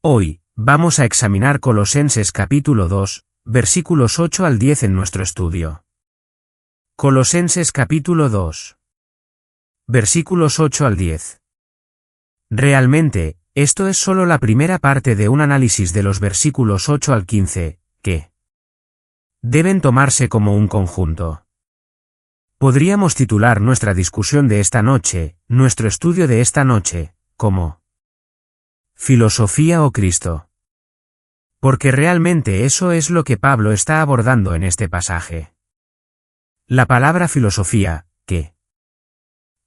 Hoy, vamos a examinar Colosenses capítulo 2, versículos 8 al 10 en nuestro estudio. Colosenses capítulo 2. Versículos 8 al 10. Realmente, esto es solo la primera parte de un análisis de los versículos 8 al 15, que deben tomarse como un conjunto. Podríamos titular nuestra discusión de esta noche, nuestro estudio de esta noche, como ¿Filosofía o Cristo? Porque realmente eso es lo que Pablo está abordando en este pasaje. La palabra filosofía, que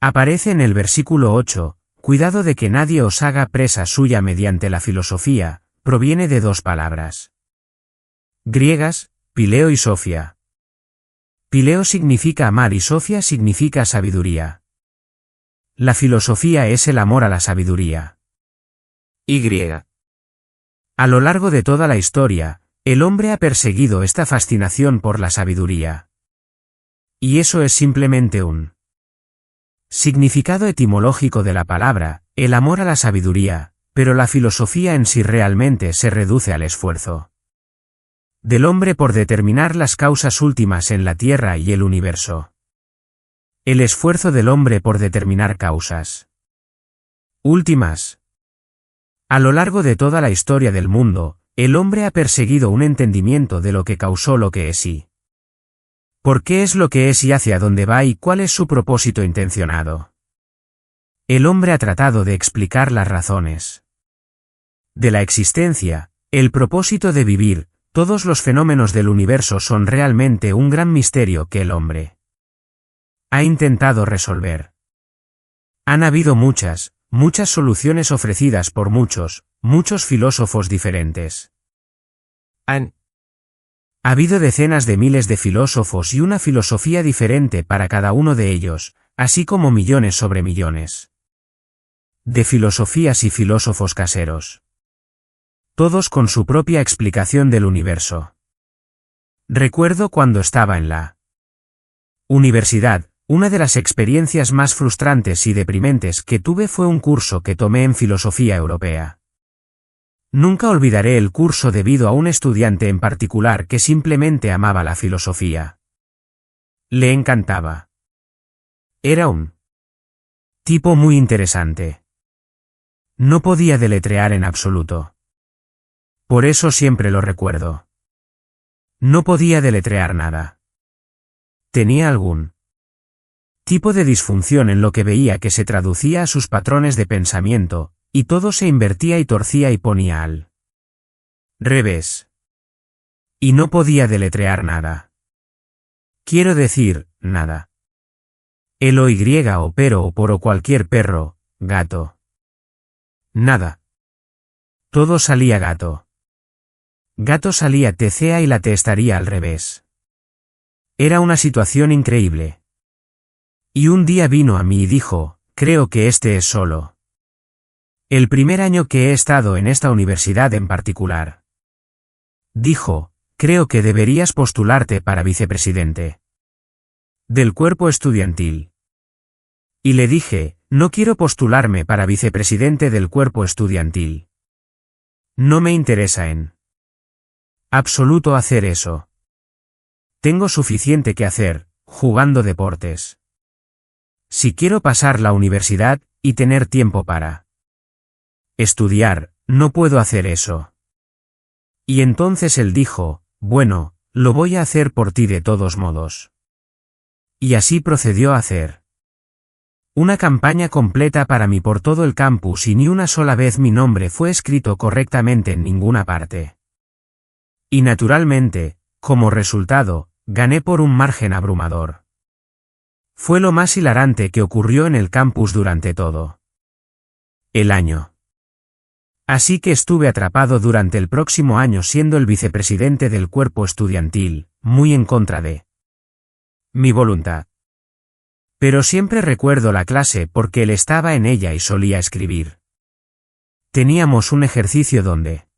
aparece en el versículo 8, cuidado de que nadie os haga presa suya mediante la filosofía, proviene de dos palabras griegas, pileo y sofia. Pileo significa amar y sofia significa sabiduría. La filosofía es el amor a la sabiduría. Y. A lo largo de toda la historia, el hombre ha perseguido esta fascinación por la sabiduría. Y eso es simplemente un significado etimológico de la palabra, el amor a la sabiduría, pero la filosofía en sí realmente se reduce al esfuerzo del hombre por determinar las causas últimas en la Tierra y el universo. El esfuerzo del hombre por determinar causas últimas. A lo largo de toda la historia del mundo, el hombre ha perseguido un entendimiento de lo que causó lo que es y por qué es lo que es y hacia dónde va y cuál es su propósito intencionado. El hombre ha tratado de explicar las razones de la existencia, el propósito de vivir. Todos los fenómenos del universo son realmente un gran misterio que el hombre ha intentado resolver. Han habido muchas soluciones ofrecidas por muchos filósofos diferentes. Han habido decenas de miles de filósofos y una filosofía diferente para cada uno de ellos, así como millones sobre millones de filosofías y filósofos caseros. Todos con su propia explicación del universo. Recuerdo cuando estaba en la universidad, una de las experiencias más frustrantes y deprimentes que tuve fue un curso que tomé en filosofía europea. Nunca olvidaré el curso debido a un estudiante en particular que simplemente amaba la filosofía. Le encantaba. Era un tipo muy interesante. No podía deletrear en absoluto. Por eso siempre lo recuerdo. No podía deletrear nada. Tenía algún tipo de disfunción en lo que veía que se traducía a sus patrones de pensamiento, y todo se invertía y torcía y ponía al revés. Y no podía deletrear nada. Quiero decir, nada. El o y o pero o por o cualquier perro, gato. Nada. Todo salía gato. Gato salía tca y la T estaría al revés. Era una situación increíble. Y un día vino a mí y dijo, creo que este es solo el primer año que he estado en esta universidad en particular. Dijo, creo que deberías postularte para vicepresidente del cuerpo estudiantil. Y le dije, no quiero postularme para vicepresidente del cuerpo estudiantil. No me interesa en absoluto hacer eso. Tengo suficiente que hacer, jugando deportes. Si quiero pasar la universidad, y tener tiempo para estudiar, no puedo hacer eso. Y entonces él dijo, bueno, lo voy a hacer por ti de todos modos. Y así procedió a hacer una campaña completa para mí por todo el campus y ni una sola vez mi nombre fue escrito correctamente en ninguna parte. Y naturalmente, como resultado, gané por un margen abrumador. Fue lo más hilarante que ocurrió en el campus durante todo el año. Así que estuve atrapado durante el próximo año siendo el vicepresidente del cuerpo estudiantil, muy en contra de mi voluntad. Pero siempre recuerdo la clase porque él estaba en ella y solía escribir. Teníamos un ejercicio donde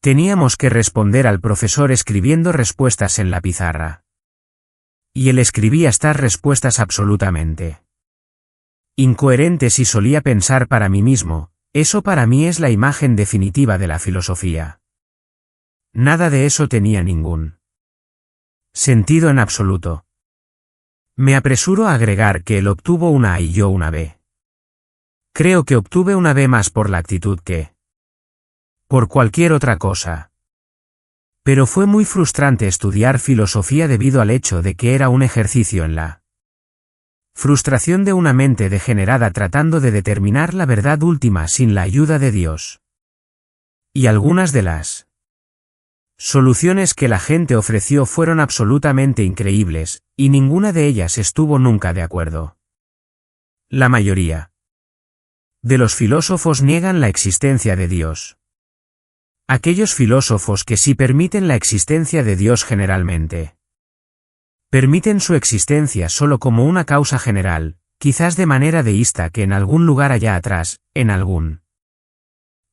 teníamos que responder al profesor escribiendo respuestas en la pizarra. Y él escribía estas respuestas absolutamente incoherentes y solía pensar para mí mismo, eso para mí es la imagen definitiva de la filosofía. Nada de eso tenía ningún sentido en absoluto. Me apresuro a agregar que él obtuvo una A y yo una B. Creo que obtuve una B más por la actitud que por cualquier otra cosa. Pero fue muy frustrante estudiar filosofía debido al hecho de que era un ejercicio en la frustración de una mente degenerada tratando de determinar la verdad última sin la ayuda de Dios. Y algunas de las soluciones que la gente ofreció fueron absolutamente increíbles, y ninguna de ellas estuvo nunca de acuerdo. La mayoría de los filósofos niegan la existencia de Dios. Aquellos filósofos que sí permiten la existencia de Dios generalmente permiten su existencia solo como una causa general, quizás de manera deísta que en algún lugar allá atrás, en algún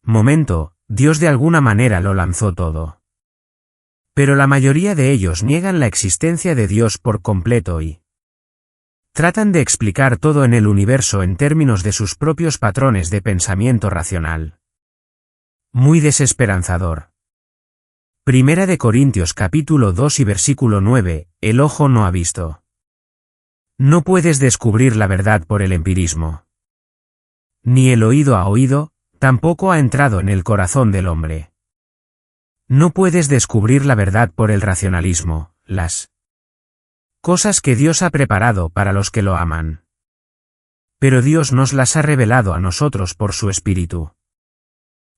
momento, Dios de alguna manera lo lanzó todo. Pero la mayoría de ellos niegan la existencia de Dios por completo y tratan de explicar todo en el universo en términos de sus propios patrones de pensamiento racional. Muy desesperanzador. Primera de Corintios capítulo 2 y versículo 9, el ojo no ha visto. No puedes descubrir la verdad por el empirismo. Ni el oído ha oído, tampoco ha entrado en el corazón del hombre. No puedes descubrir la verdad por el racionalismo, las cosas que Dios ha preparado para los que lo aman. Pero Dios nos las ha revelado a nosotros por su Espíritu.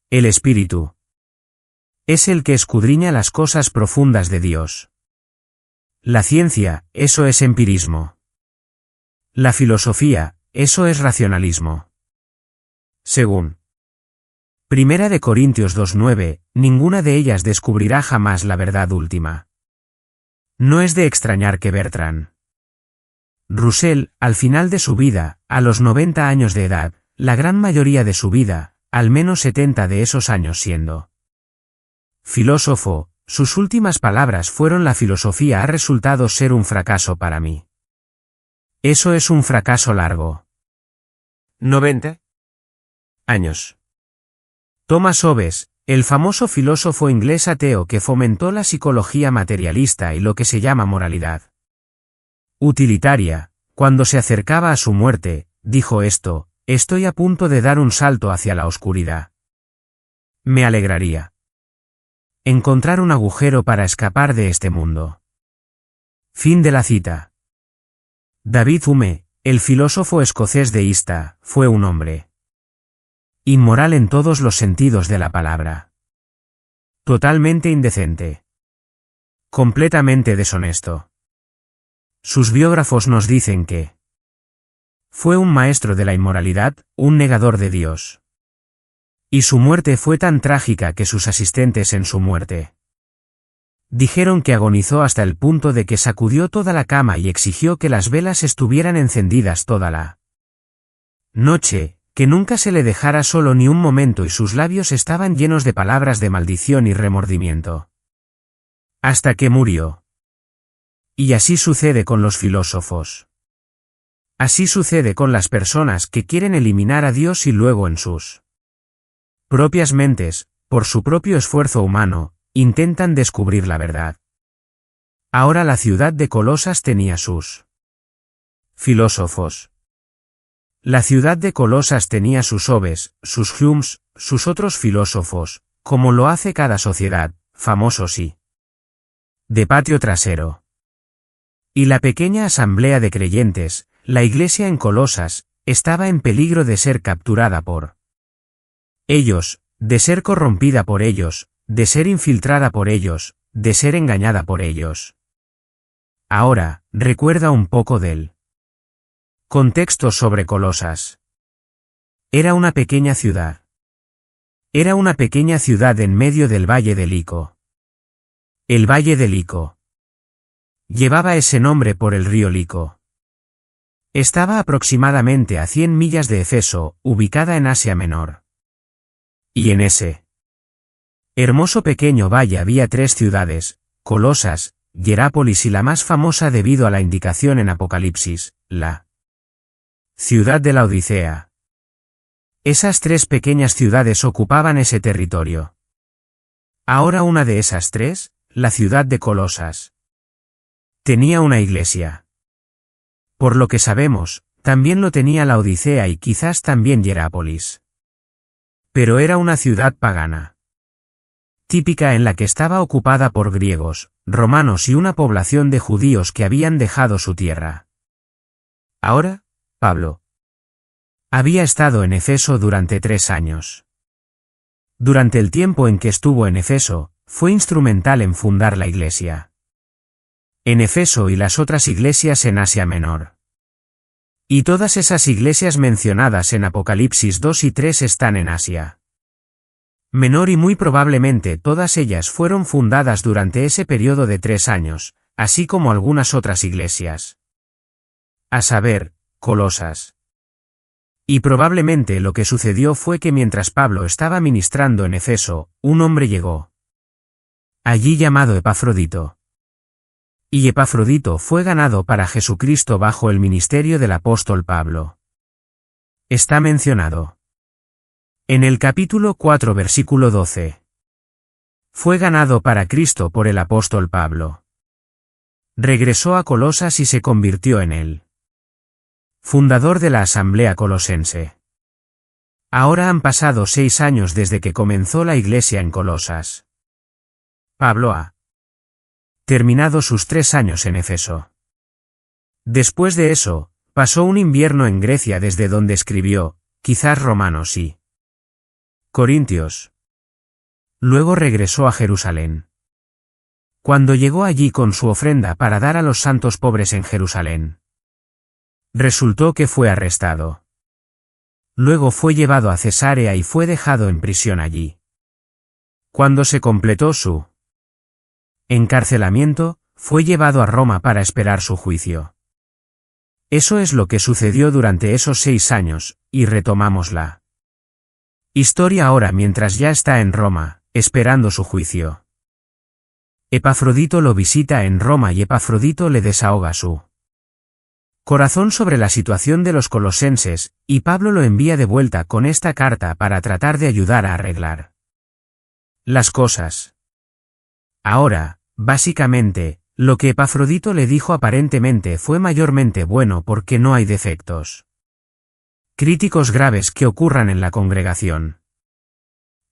El Espíritu es el que escudriña las cosas profundas de Dios. La ciencia, eso es empirismo. La filosofía, eso es racionalismo. Según Primera de Corintios 2:9, ninguna de ellas descubrirá jamás la verdad última. No es de extrañar que Bertrand Russell, al final de su vida, a los 90 años de edad, la gran mayoría de su vida, al menos 70 de esos años siendo filósofo, sus últimas palabras fueron: la filosofía ha resultado ser un fracaso para mí. Eso es un fracaso largo. 90 años. Thomas Hobbes, el famoso filósofo inglés ateo que fomentó la psicología materialista y lo que se llama moralidad utilitaria, cuando se acercaba a su muerte, dijo esto: estoy a punto de dar un salto hacia la oscuridad. Me alegraría encontrar un agujero para escapar de este mundo. Fin de la cita. David Hume, el filósofo escocés deísta, fue un hombre inmoral en todos los sentidos de la palabra. Totalmente indecente. Completamente deshonesto. Sus biógrafos nos dicen que fue un maestro de la inmoralidad, un negador de Dios. Y su muerte fue tan trágica que sus asistentes en su muerte dijeron que agonizó hasta el punto de que sacudió toda la cama y exigió que las velas estuvieran encendidas toda la noche, que nunca se le dejara solo ni un momento, y sus labios estaban llenos de palabras de maldición y remordimiento. Hasta que murió. Y así sucede con los filósofos. Así sucede con las personas que quieren eliminar a Dios y luego en sus propias mentes, por su propio esfuerzo humano, intentan descubrir la verdad. Ahora la ciudad de Colosas tenía sus filósofos. La ciudad de Colosas tenía sus Hobbes, sus Humes, sus otros filósofos, como lo hace cada sociedad, famosos y de patio trasero. Y la pequeña asamblea de creyentes, la iglesia en Colosas, estaba en peligro de ser capturada por ellos, de ser corrompida por ellos, de ser infiltrada por ellos, de ser engañada por ellos. Ahora, recuerda un poco del contexto sobre Colosas. Era una pequeña ciudad. Era una pequeña ciudad en medio del Valle del Lico. El Valle del Lico llevaba ese nombre por el río Lico. Estaba aproximadamente a 100 millas de Éfeso, ubicada en Asia Menor. Y en ese hermoso pequeño valle había 3 ciudades: Colosas, Hierápolis y la más famosa debido a la indicación en Apocalipsis, la ciudad de la Odisea. Esas 3 pequeñas ciudades ocupaban ese territorio. Ahora una de esas 3, la ciudad de Colosas, tenía una iglesia. Por lo que sabemos, también lo tenía la Odisea y quizás también Hierápolis. Pero era una ciudad pagana, típica, en la que estaba ocupada por griegos, romanos y una población de judíos que habían dejado su tierra. Ahora, Pablo había estado en Éfeso durante 3 años. Durante el tiempo en que estuvo en Éfeso, fue instrumental en fundar la iglesia en Éfeso y las otras iglesias en Asia Menor. Y todas esas iglesias mencionadas en Apocalipsis 2 y 3 están en Asia Menor y muy probablemente todas ellas fueron fundadas durante ese periodo de 3 años, así como algunas otras iglesias. A saber, Colosas. Y probablemente lo que sucedió fue que mientras Pablo estaba ministrando en Éfeso, un hombre llegó allí llamado Epafrodito. Y Epafrodito fue ganado para Jesucristo bajo el ministerio del apóstol Pablo. Está mencionado en el capítulo 4 versículo 12. Fue ganado para Cristo por el apóstol Pablo. Regresó a Colosas y se convirtió en él fundador de la asamblea colosense. Ahora han pasado 6 años desde que comenzó la iglesia en Colosas. Pablo ha terminado sus 3 años en Éfeso. Después de eso, pasó un invierno en Grecia desde donde escribió, quizás Romanos y Corintios. Luego regresó a Jerusalén. Cuando llegó allí con su ofrenda para dar a los santos pobres en Jerusalén, resultó que fue arrestado. Luego fue llevado a Cesarea y fue dejado en prisión allí. Cuando se completó su encarcelamiento, fue llevado a Roma para esperar su juicio. Eso es lo que sucedió durante esos 6 años, y retomamos la historia ahora mientras ya está en Roma, esperando su juicio. Epafrodito lo visita en Roma y Epafrodito le desahoga su corazón sobre la situación de los colosenses, y Pablo lo envía de vuelta con esta carta para tratar de ayudar a arreglar las cosas. Ahora, básicamente, lo que Epafrodito le dijo aparentemente fue mayormente bueno porque no hay defectos críticos graves que ocurran en la congregación.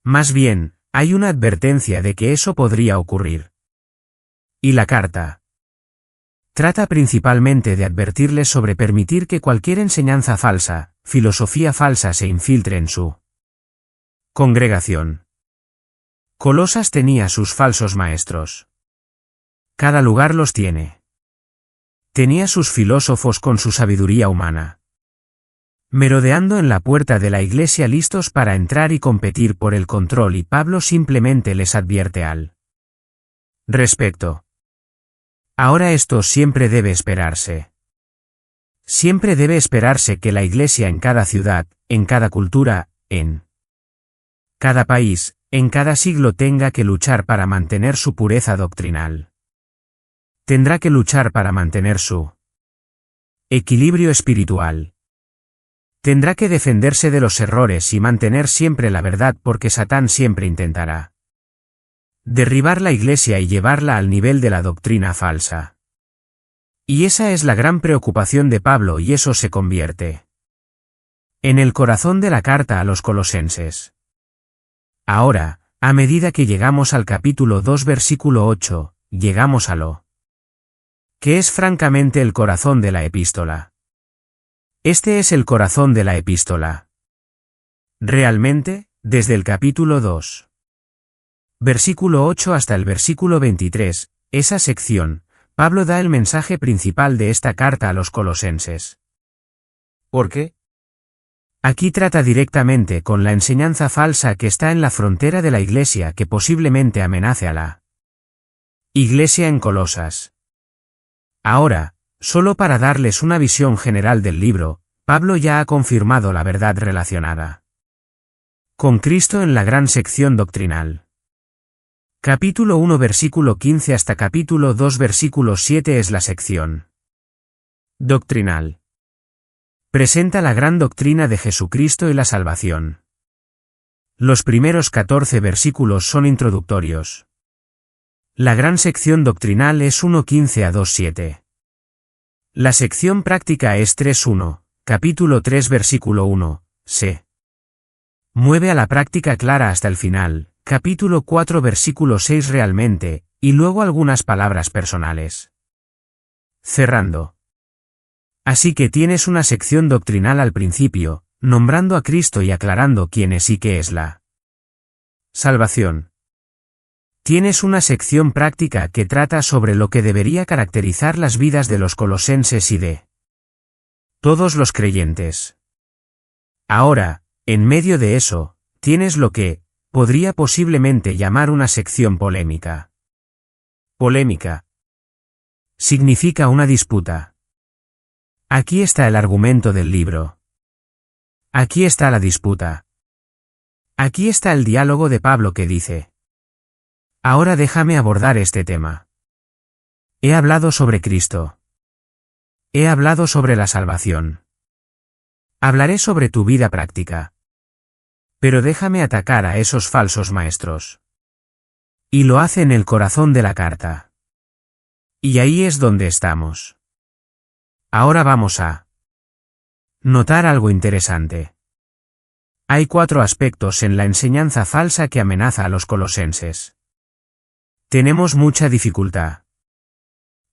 Más bien, hay una advertencia de que eso podría ocurrir. Y la carta trata principalmente de advertirles sobre permitir que cualquier enseñanza falsa, filosofía falsa se infiltre en su congregación. Colosas tenía sus falsos maestros. Cada lugar los tiene. Tenía sus filósofos con su sabiduría humana, merodeando en la puerta de la iglesia listos para entrar y competir por el control, y Pablo simplemente les advierte al respecto. Ahora esto siempre debe esperarse. Siempre debe esperarse que la iglesia en cada ciudad, en cada cultura, en cada país, en cada siglo tenga que luchar para mantener su pureza doctrinal. Tendrá que luchar para mantener su equilibrio espiritual. Tendrá que defenderse de los errores y mantener siempre la verdad, porque Satán siempre intentará derribar la iglesia y llevarla al nivel de la doctrina falsa. Y esa es la gran preocupación de Pablo, y eso se convierte en el corazón de la carta a los colosenses. Ahora, a medida que llegamos al capítulo 2 versículo 8, llegamos a lo que es francamente el corazón de la epístola. Este es el corazón de la epístola. Realmente, desde el capítulo 2. Versículo 8 hasta el versículo 23, esa sección, Pablo da el mensaje principal de esta carta a los colosenses. ¿Por qué? Aquí trata directamente con la enseñanza falsa que está en la frontera de la iglesia, que posiblemente amenace a la iglesia en Colosas. Ahora, solo para darles una visión general del libro, Pablo ya ha confirmado la verdad relacionada con Cristo en la gran sección doctrinal. Capítulo 1 versículo 15 hasta capítulo 2 versículo 7 es la sección doctrinal. Presenta la gran doctrina de Jesucristo y la salvación. Los primeros 14 versículos son introductorios. La gran sección doctrinal es 1:15 a 2:7. La sección práctica es 3:1, capítulo 3 versículo 1, se mueve a la práctica clara hasta el final, capítulo 4 versículo 6 realmente, y luego algunas palabras personales. Cerrando. Así que tienes una sección doctrinal al principio, nombrando a Cristo y aclarando quién es y qué es la salvación. Tienes una sección práctica que trata sobre lo que debería caracterizar las vidas de los colosenses y de todos los creyentes. Ahora, en medio de eso, tienes lo que podría posiblemente llamar una sección polémica. Polémica significa una disputa. Aquí está el argumento del libro. Aquí está la disputa. Aquí está el diálogo de Pablo que dice: ahora déjame abordar este tema. He hablado sobre Cristo. He hablado sobre la salvación. Hablaré sobre tu vida práctica. Pero déjame atacar a esos falsos maestros. Y lo hace en el corazón de la carta. Y ahí es donde estamos. Ahora vamos a notar algo interesante. Hay 4 aspectos en la enseñanza falsa que amenaza a los colosenses. Tenemos mucha dificultad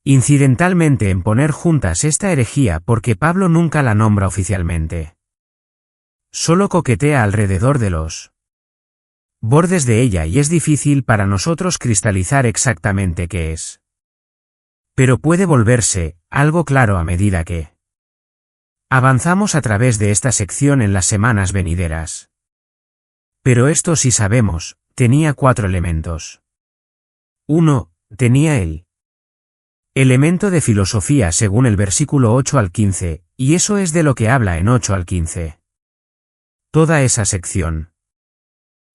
incidentalmente en poner juntas esta herejía porque Pablo nunca la nombra oficialmente. Solo coquetea alrededor de los bordes de ella y es difícil para nosotros cristalizar exactamente qué es. Pero puede volverse algo claro a medida que avanzamos a través de esta sección en las semanas venideras. Pero esto sí sabemos, tenía 4 elementos. 1. Tenía el elemento de filosofía según el versículo 8 al 15, y eso es de lo que habla en 8 al 15. Toda esa sección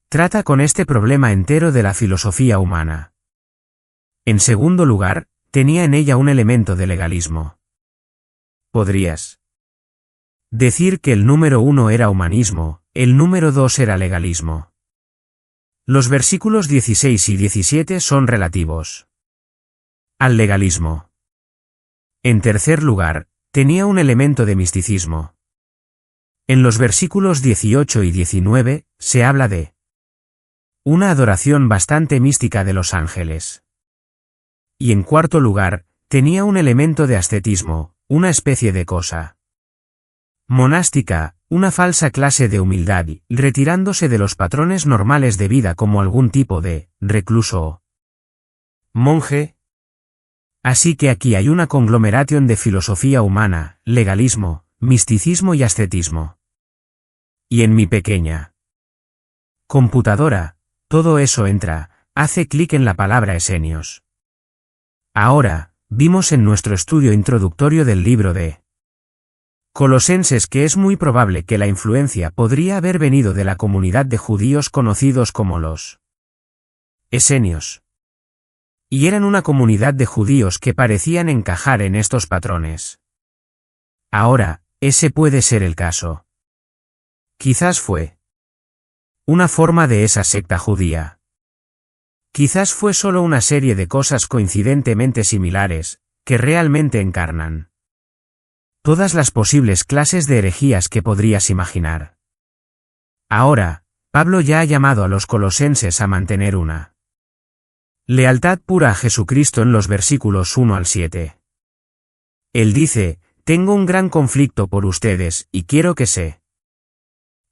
trata con este problema entero de la filosofía humana. En segundo lugar, tenía en ella un elemento de legalismo. Podrías decir que el número 1 era humanismo, el número 2 era legalismo. Los versículos 16 y 17 son relativos al legalismo. En tercer lugar, tenía un elemento de misticismo. En los versículos 18 y 19, se habla de una adoración bastante mística de los ángeles. Y en cuarto lugar, tenía un elemento de ascetismo, una especie de cosa monástica, una falsa clase de humildad, retirándose de los patrones normales de vida como algún tipo de recluso o monje. Así que aquí hay una conglomeración de filosofía humana, legalismo, misticismo y ascetismo. Y en mi pequeña computadora, todo eso entra, hace clic en la palabra esenios. Ahora, vimos en nuestro estudio introductorio del libro de Colosenses que es muy probable que la influencia podría haber venido de la comunidad de judíos conocidos como los esenios. Y eran una comunidad de judíos que parecían encajar en estos patrones. Ahora, ese puede ser el caso. Quizás fue una forma de esa secta judía. Quizás fue solo una serie de cosas coincidentemente similares, que realmente encarnan todas las posibles clases de herejías que podrías imaginar. Ahora, Pablo ya ha llamado a los colosenses a mantener una lealtad pura a Jesucristo en los versículos 1 al 7. Él dice: tengo un gran conflicto por ustedes, y quiero que se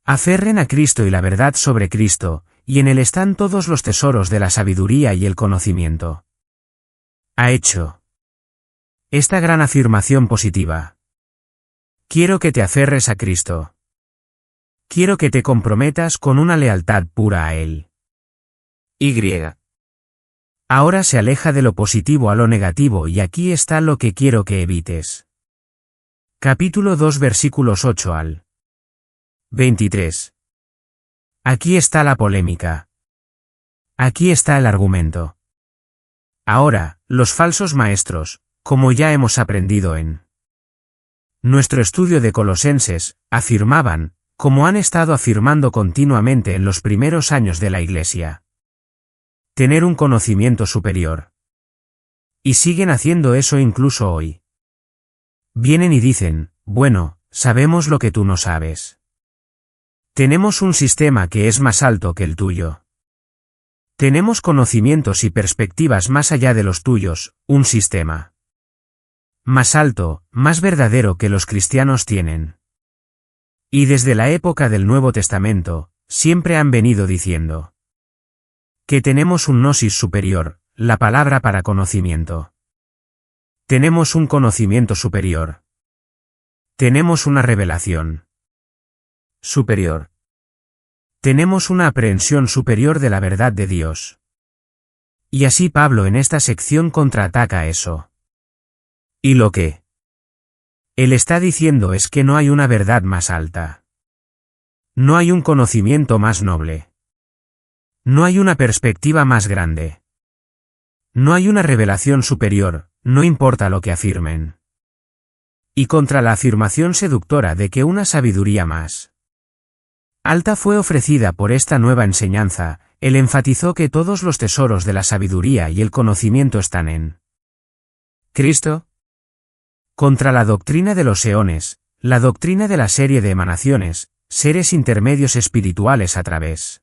aferren a Cristo y la verdad sobre Cristo, y en él están todos los tesoros de la sabiduría y el conocimiento. Ha hecho esta gran afirmación positiva. Quiero que te aferres a Cristo. Quiero que te comprometas con una lealtad pura a Él. Y. Ahora se aleja de lo positivo a lo negativo y aquí está lo que quiero que evites. Capítulo 2 versículos 8 al 23. Aquí está la polémica. Aquí está el argumento. Ahora, los falsos maestros, como ya hemos aprendido en Nuestro estudio de Colosenses, afirmaban, como han estado afirmando continuamente en los primeros años de la Iglesia, tener un conocimiento superior. Y siguen haciendo eso incluso hoy. Vienen y dicen, bueno, sabemos lo que tú no sabes. Tenemos un sistema que es más alto que el tuyo. Tenemos conocimientos y perspectivas más allá de los tuyos, un sistema más alto, más verdadero que los cristianos tienen. Y desde la época del Nuevo Testamento, siempre han venido diciendo que tenemos un gnosis superior, la palabra para conocimiento. Tenemos un conocimiento superior. Tenemos una revelación superior. Tenemos una aprehensión superior de la verdad de Dios. Y así Pablo en esta sección contraataca eso. ¿Y lo que él está diciendo es que no hay una verdad más alta? No hay un conocimiento más noble. No hay una perspectiva más grande. No hay una revelación superior, no importa lo que afirmen. Y contra la afirmación seductora de que una sabiduría más alta fue ofrecida por esta nueva enseñanza, él enfatizó que todos los tesoros de la sabiduría y el conocimiento están en Cristo. Contra la doctrina de los eones, la doctrina de la serie de emanaciones, seres intermedios espirituales a través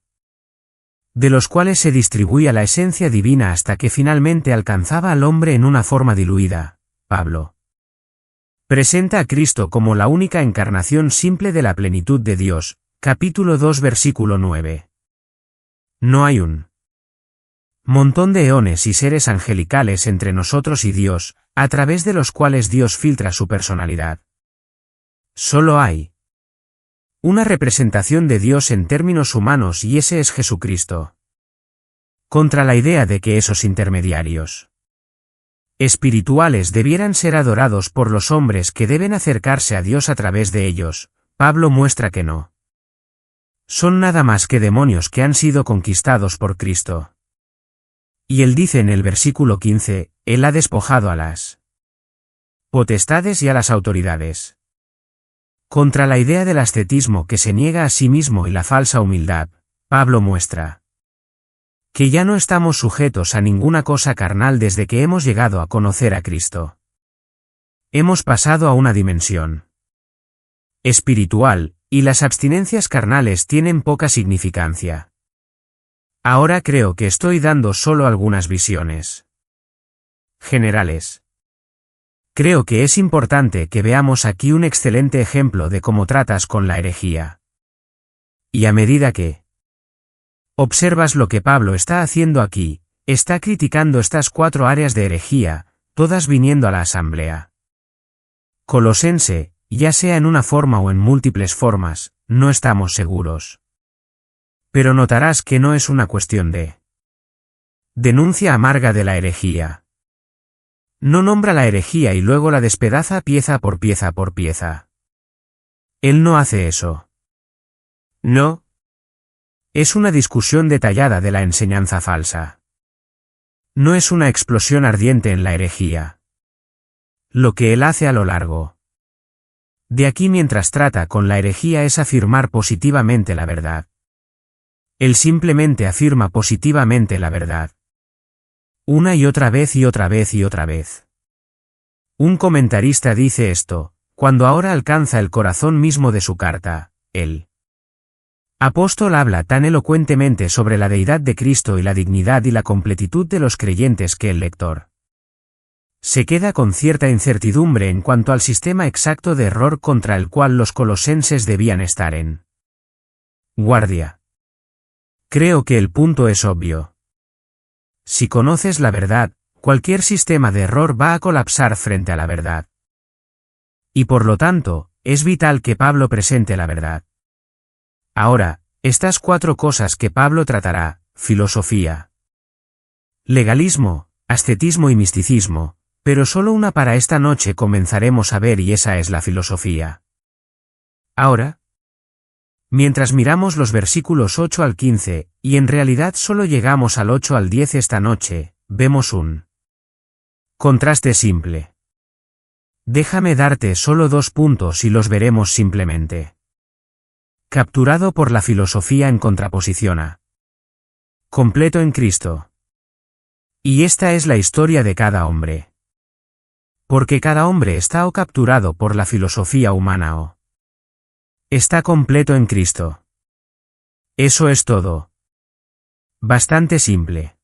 de los cuales se distribuía la esencia divina hasta que finalmente alcanzaba al hombre en una forma diluida, Pablo presenta a Cristo como la única encarnación simple de la plenitud de Dios, capítulo 2 versículo 9. No hay un montón de eones y seres angelicales entre nosotros y Dios, a través de los cuales Dios filtra su personalidad. Solo hay una representación de Dios en términos humanos y ese es Jesucristo. Contra la idea de que esos intermediarios espirituales debieran ser adorados por los hombres que deben acercarse a Dios a través de ellos, Pablo muestra que no son nada más que demonios que han sido conquistados por Cristo. Y él dice en el versículo 15, él ha despojado a las potestades y a las autoridades. Contra la idea del ascetismo que se niega a sí mismo y la falsa humildad, Pablo muestra que ya no estamos sujetos a ninguna cosa carnal desde que hemos llegado a conocer a Cristo. Hemos pasado a una dimensión espiritual, y las abstinencias carnales tienen poca significancia. Ahora creo que estoy dando solo algunas visiones generales. Creo que es importante que veamos aquí un excelente ejemplo de cómo tratas con la herejía. Y a medida que observas lo que Pablo está haciendo aquí, está criticando estas 4 áreas de herejía, todas viniendo a la asamblea colosense, ya sea en una forma o en múltiples formas, no estamos seguros. Pero notarás que no es una cuestión de denuncia amarga de la herejía. No nombra la herejía y luego la despedaza pieza por pieza por pieza. Él no hace eso. No. Es una discusión detallada de la enseñanza falsa. No es una explosión ardiente en la herejía. Lo que él hace a lo largo de aquí mientras trata con la herejía es afirmar positivamente la verdad. Él simplemente afirma positivamente la verdad. Una y otra vez y otra vez y otra vez. Un comentarista dice esto, cuando ahora alcanza el corazón mismo de su carta, el apóstol habla tan elocuentemente sobre la deidad de Cristo y la dignidad y la completitud de los creyentes que el lector se queda con cierta incertidumbre en cuanto al sistema exacto de error contra el cual los colosenses debían estar en guardia. Creo que el punto es obvio. Si conoces la verdad, cualquier sistema de error va a colapsar frente a la verdad. Y por lo tanto, es vital que Pablo presente la verdad. Ahora, estas 4 cosas que Pablo tratará, filosofía, legalismo, ascetismo y misticismo, pero solo una para esta noche comenzaremos a ver y esa es la filosofía. Ahora, mientras miramos los versículos 8 al 15, y en realidad solo llegamos al 8 al 10 esta noche, vemos un contraste simple. Déjame darte solo 2 puntos y los veremos simplemente. Capturado por la filosofía en contraposición a completo en Cristo. Y esta es la historia de cada hombre. Porque cada hombre está o capturado por la filosofía humana o está completo en Cristo. Eso es todo. Bastante simple.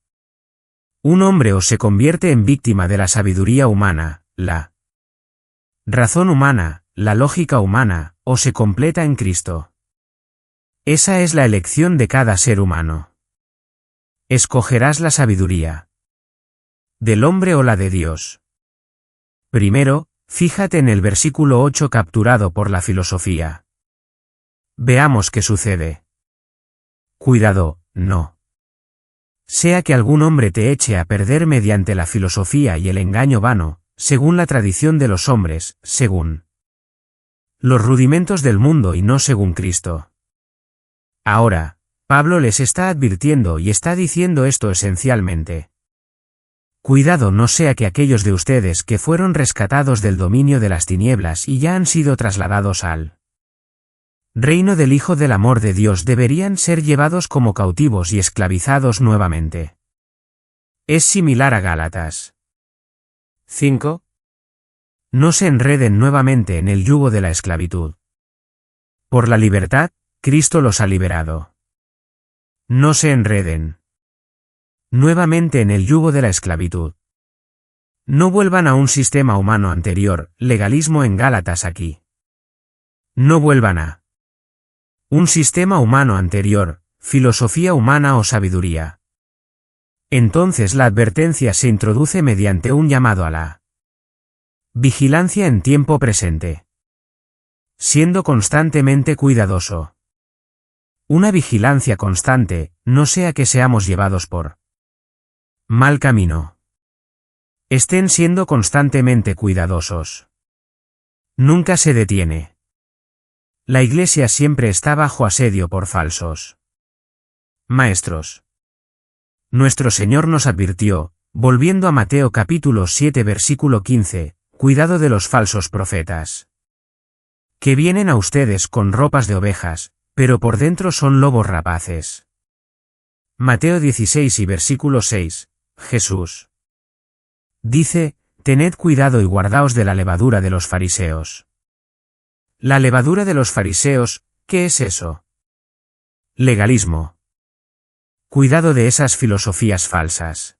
Un hombre o se convierte en víctima de la sabiduría humana, la razón humana, la lógica humana, o se completa en Cristo. Esa es la elección de cada ser humano. Escogerás la sabiduría del hombre o la de Dios. Primero, fíjate en el versículo 8 capturado por la filosofía. Veamos qué sucede. Cuidado, no sea que algún hombre te eche a perder mediante la filosofía y el engaño vano, según la tradición de los hombres, según los rudimentos del mundo y no según Cristo. Ahora, Pablo les está advirtiendo y está diciendo esto esencialmente. Cuidado no sea que aquellos de ustedes que fueron rescatados del dominio de las tinieblas y ya han sido trasladados al reino del Hijo del amor de Dios deberían ser llevados como cautivos y esclavizados nuevamente. Es similar a Gálatas 5. No se enreden nuevamente en el yugo de la esclavitud. Por la libertad, Cristo los ha liberado. No se enreden nuevamente en el yugo de la esclavitud. No vuelvan a un sistema humano anterior, legalismo en Gálatas aquí. No vuelvan a un sistema humano anterior, filosofía humana o sabiduría. Entonces la advertencia se introduce mediante un llamado a la vigilancia en tiempo presente. Siendo constantemente cuidadoso. Una vigilancia constante, no sea que seamos llevados por mal camino. Estén siendo constantemente cuidadosos. Nunca se detiene. La Iglesia siempre está bajo asedio por falsos maestros. Nuestro Señor nos advirtió, volviendo a Mateo capítulo 7 versículo 15, cuidado de los falsos profetas. Que vienen a ustedes con ropas de ovejas, pero por dentro son lobos rapaces. Mateo 16 y versículo 6, Jesús dice, tened cuidado y guardaos de la levadura de los fariseos. La levadura de los fariseos, ¿qué es eso? Legalismo. Cuidado de esas filosofías falsas.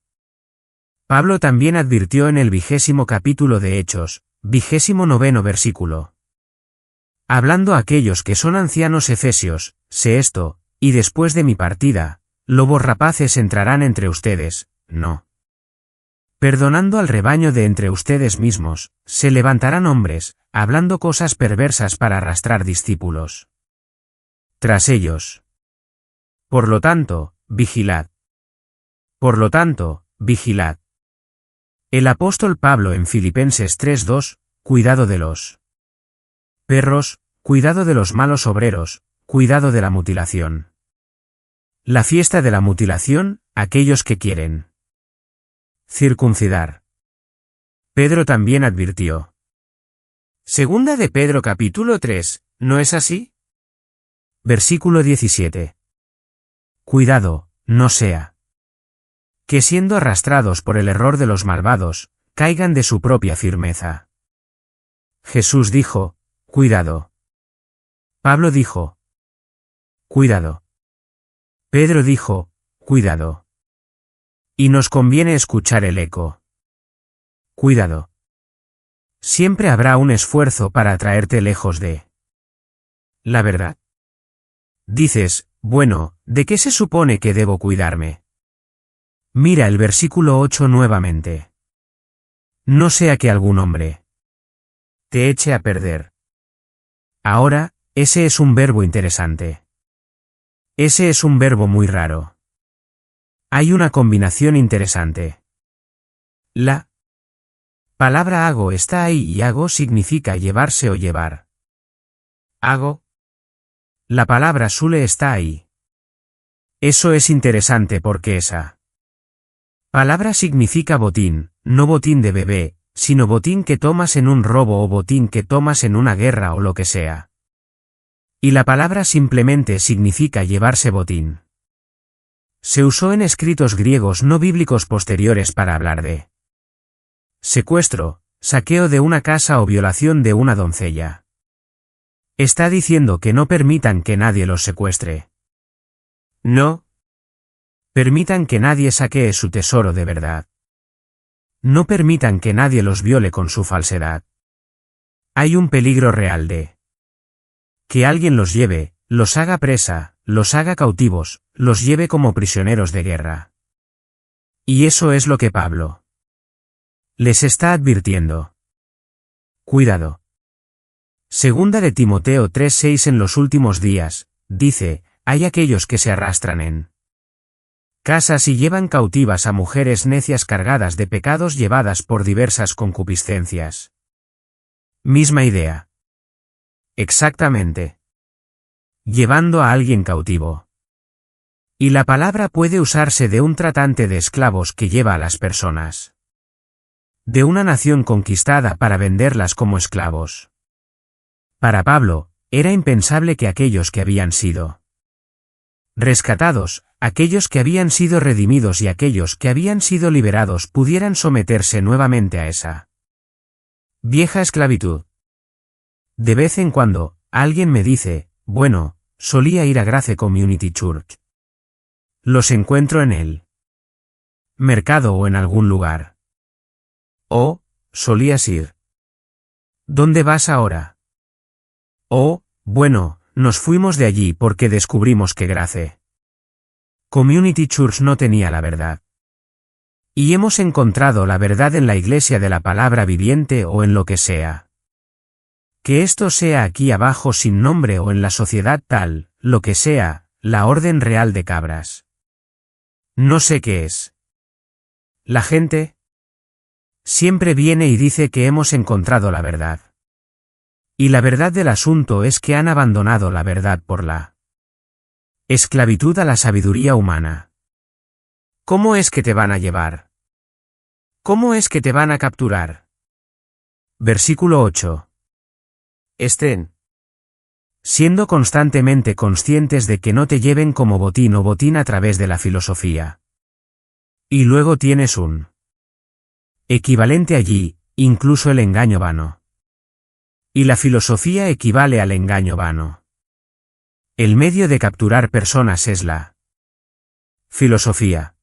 Pablo también advirtió en el 20º capítulo de Hechos, 29º versículo. Hablando a aquellos que son ancianos efesios, sé esto, y después de mi partida, lobos rapaces entrarán entre ustedes, no. Perdonando al rebaño de entre ustedes mismos, se levantarán hombres, hablando cosas perversas para arrastrar discípulos tras ellos. Por lo tanto, vigilad. Por lo tanto, vigilad. El apóstol Pablo en Filipenses 3:2, cuidado de los perros, cuidado de los malos obreros, cuidado de la mutilación. La fiesta de la mutilación, aquellos que quieren circuncidar. Pedro también advirtió. Segunda de Pedro capítulo 3, ¿no es así? Versículo 17. Cuidado, no sea que siendo arrastrados por el error de los malvados, caigan de su propia firmeza. Jesús dijo, cuidado. Pablo dijo, cuidado. Pedro dijo, cuidado. Y nos conviene escuchar el eco. Cuidado. Siempre habrá un esfuerzo para atraerte lejos de la verdad. Dices, bueno, ¿de qué se supone que debo cuidarme? Mira el versículo 8 nuevamente. No sea que algún hombre te eche a perder. Ahora, ese es un verbo interesante. Ese es un verbo muy raro. Hay una combinación interesante. La palabra hago está ahí y hago significa llevarse o llevar. Hago. La palabra sule está ahí. Eso es interesante porque esa palabra significa botín, no botín de bebé, sino botín que tomas en un robo o botín que tomas en una guerra o lo que sea. Y la palabra simplemente significa llevarse botín. Se usó en escritos griegos no bíblicos posteriores para hablar de secuestro, saqueo de una casa o violación de una doncella. Está diciendo que no permitan que nadie los secuestre. No permitan que nadie saquee su tesoro de verdad. No permitan que nadie los viole con su falsedad. Hay un peligro real de que alguien los lleve, los haga presa, los haga cautivos, los lleve como prisioneros de guerra. Y eso es lo que Pablo les está advirtiendo. Cuidado. Segunda de Timoteo 3:6. En los últimos días, dice, hay aquellos que se arrastran en casas y llevan cautivas a mujeres necias cargadas de pecados llevadas por diversas concupiscencias. Misma idea. Exactamente. Llevando a alguien cautivo. Y la palabra puede usarse de un tratante de esclavos que lleva a las personas de una nación conquistada para venderlas como esclavos. Para Pablo, era impensable que aquellos que habían sido rescatados, aquellos que habían sido redimidos y aquellos que habían sido liberados pudieran someterse nuevamente a esa vieja esclavitud. De vez en cuando, alguien me dice, bueno, solía ir a Grace Community Church. Los encuentro en el mercado o en algún lugar. Oh, solías ir. ¿Dónde vas ahora? Oh, bueno, nos fuimos de allí porque descubrimos que Grace Community Church no tenía la verdad. Y hemos encontrado la verdad en la iglesia de la palabra viviente o en lo que sea. Que esto sea aquí abajo sin nombre o en la sociedad tal, lo que sea, la orden real de cabras. No sé qué es. La gente siempre viene y dice que hemos encontrado la verdad. Y la verdad del asunto es que han abandonado la verdad por la esclavitud a la sabiduría humana. ¿Cómo es que te van a llevar? ¿Cómo es que te van a capturar? Versículo 8. Estén siendo constantemente conscientes de que no te lleven como botín o botín a través de la filosofía. Y luego tienes un equivalente allí, incluso el engaño vano. Y la filosofía equivale al engaño vano. El medio de capturar personas es la filosofía.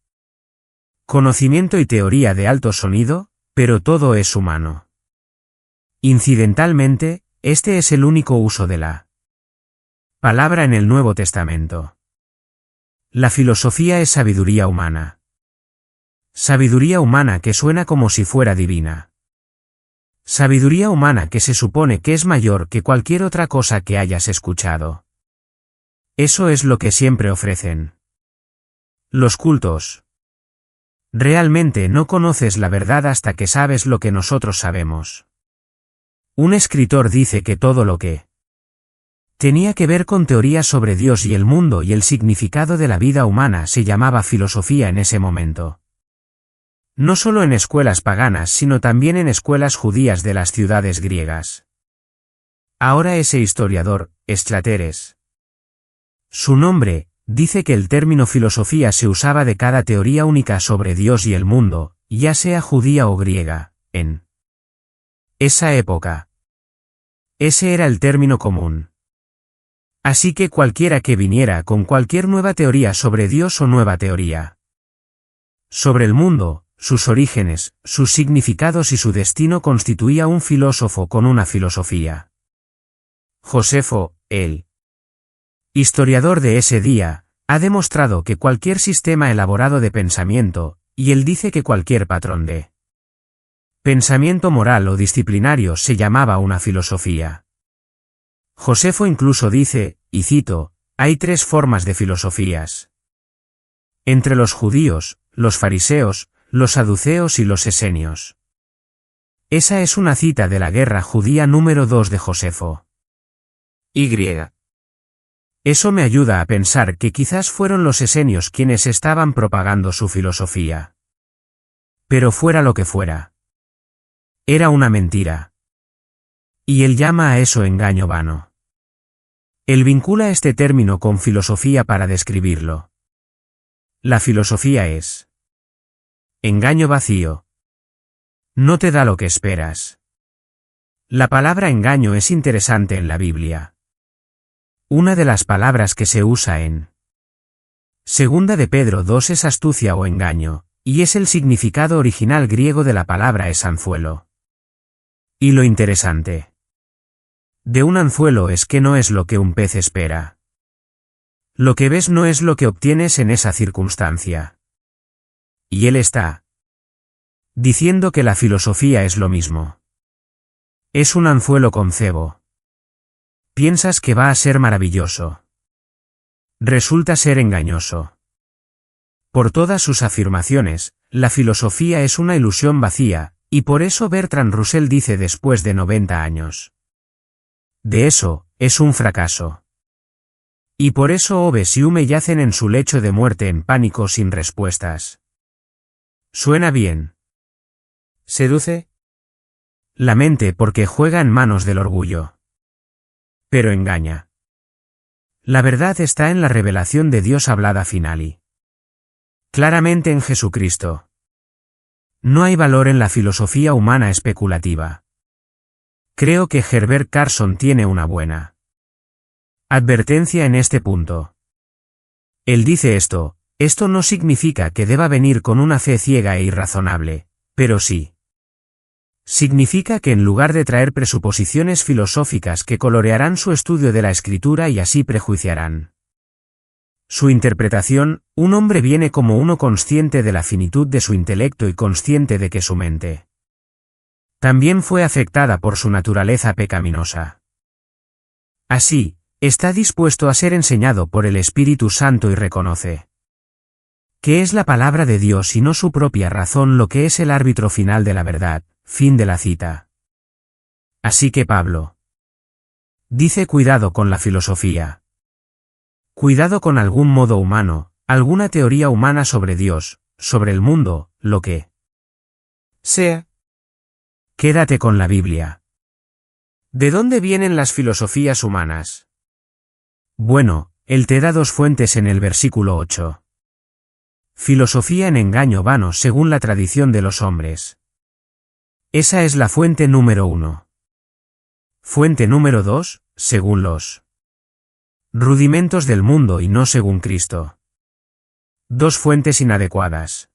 Conocimiento y teoría de alto sonido, pero todo es humano. Incidentalmente, este es el único uso de la palabra en el Nuevo Testamento. La filosofía es sabiduría humana. Sabiduría humana que suena como si fuera divina. Sabiduría humana que se supone que es mayor que cualquier otra cosa que hayas escuchado. Eso es lo que siempre ofrecen los cultos. Realmente no conoces la verdad hasta que sabes lo que nosotros sabemos. Un escritor dice que todo lo que tenía que ver con teorías sobre Dios y el mundo y el significado de la vida humana se llamaba filosofía en ese momento. No solo en escuelas paganas sino también en escuelas judías de las ciudades griegas. Ahora ese historiador, Eschlateres, su nombre, dice que el término filosofía se usaba de cada teoría única sobre Dios y el mundo, ya sea judía o griega, en esa época. Ese era el término común. Así que cualquiera que viniera con cualquier nueva teoría sobre Dios o nueva teoría sobre el mundo, sus orígenes, sus significados y su destino constituía un filósofo con una filosofía. Josefo, el historiador de ese día, ha demostrado que cualquier sistema elaborado de pensamiento, y él dice que cualquier patrón de pensamiento moral o disciplinario se llamaba una filosofía. Josefo incluso dice, y cito, hay tres formas de filosofías. Entre los judíos, los fariseos, los saduceos y los esenios. Esa es una cita de la Guerra Judía número 2 de Josefo. Y. Eso me ayuda a pensar que quizás fueron los esenios quienes estaban propagando su filosofía. Pero fuera lo que fuera. Era una mentira. Y él llama a eso engaño vano. Él vincula este término con filosofía para describirlo. La filosofía es engaño vacío. No te da lo que esperas. La palabra engaño es interesante en la Biblia. Una de las palabras que se usa en Segunda de Pedro 2 es astucia o engaño, y es el significado original griego de la palabra es anzuelo. Y lo interesante de un anzuelo es que no es lo que un pez espera. Lo que ves no es lo que obtienes en esa circunstancia. Y él está diciendo que la filosofía es lo mismo. Es un anzuelo con cebo. Piensas que va a ser maravilloso. Resulta ser engañoso. Por todas sus afirmaciones, la filosofía es una ilusión vacía, y por eso Bertrand Russell dice después de 90 años. De eso, es un fracaso. Y por eso Hobbes y Hume yacen en su lecho de muerte en pánico sin respuestas. ¿Suena bien? ¿Seduce? La mente porque juega en manos del orgullo. Pero engaña. La verdad está en la revelación de Dios hablada final y claramente en Jesucristo. No hay valor en la filosofía humana especulativa. Creo que Herbert Carson tiene una buena advertencia en este punto. Él dice esto no significa que deba venir con una fe ciega e irrazonable, pero sí. Significa que en lugar de traer presuposiciones filosóficas que colorearán su estudio de la escritura y así prejuiciarán su interpretación, un hombre viene como uno consciente de la finitud de su intelecto y consciente de que su mente también fue afectada por su naturaleza pecaminosa. Así, está dispuesto a ser enseñado por el Espíritu Santo y reconoce que es la palabra de Dios y no su propia razón lo que es el árbitro final de la verdad. Fin de la cita. Así que Pablo dice cuidado con la filosofía. Cuidado con algún modo humano, alguna teoría humana sobre Dios, sobre el mundo, lo que sea. Quédate con la Biblia. ¿De dónde vienen las filosofías humanas? Bueno, él te da dos fuentes en el versículo 8. Filosofía en engaño vano según la tradición de los hombres. Esa es la fuente número 1. Fuente número 2, según los rudimentos del mundo y no según Cristo. Dos fuentes inadecuadas.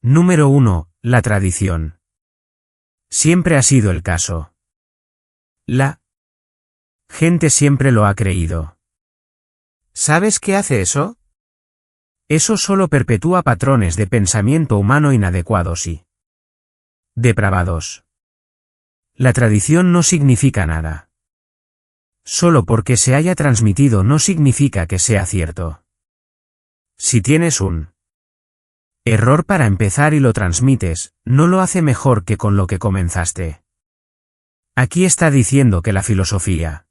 Número 1, la tradición. Siempre ha sido el caso. La gente siempre lo ha creído. ¿Sabes qué hace eso? Eso solo perpetúa patrones de pensamiento humano inadecuados y depravados. La tradición no significa nada. Solo porque se haya transmitido no significa que sea cierto. Si tienes un error para empezar y lo transmites, no lo hace mejor que con lo que comenzaste. Aquí está diciendo que la filosofía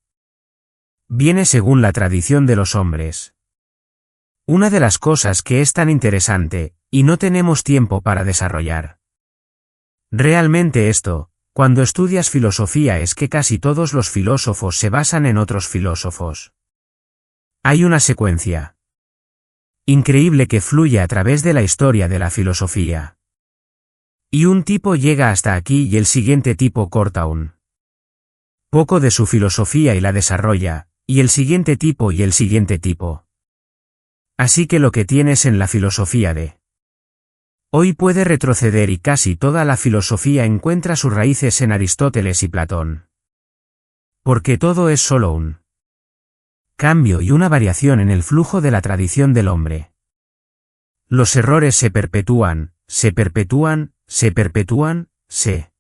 viene según la tradición de los hombres. Una de las cosas que es tan interesante, y no tenemos tiempo para desarrollar realmente esto, cuando estudias filosofía es que casi todos los filósofos se basan en otros filósofos. Hay una secuencia increíble que fluye a través de la historia de la filosofía. Y un tipo llega hasta aquí y el siguiente tipo corta un poco de su filosofía y la desarrolla, y el siguiente tipo y el siguiente tipo. Así que lo que tienes en la filosofía de hoy puede retroceder y casi toda la filosofía encuentra sus raíces en Aristóteles y Platón. Porque todo es solo un cambio y una variación en el flujo de la tradición del hombre. Los errores se perpetúan, se perpetúan, se perpetúan, se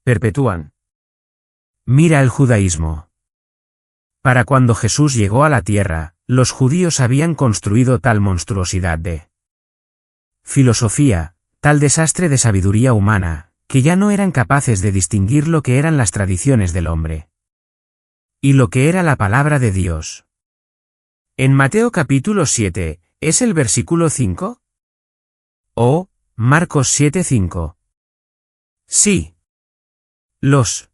perpetúan. Mira el judaísmo. Para cuando Jesús llegó a la tierra, los judíos habían construido tal monstruosidad de filosofía, tal desastre de sabiduría humana, que ya no eran capaces de distinguir lo que eran las tradiciones del hombre y lo que era la palabra de Dios. En Mateo capítulo 7, ¿es el versículo 5? O, Marcos 7:5. Sí. Los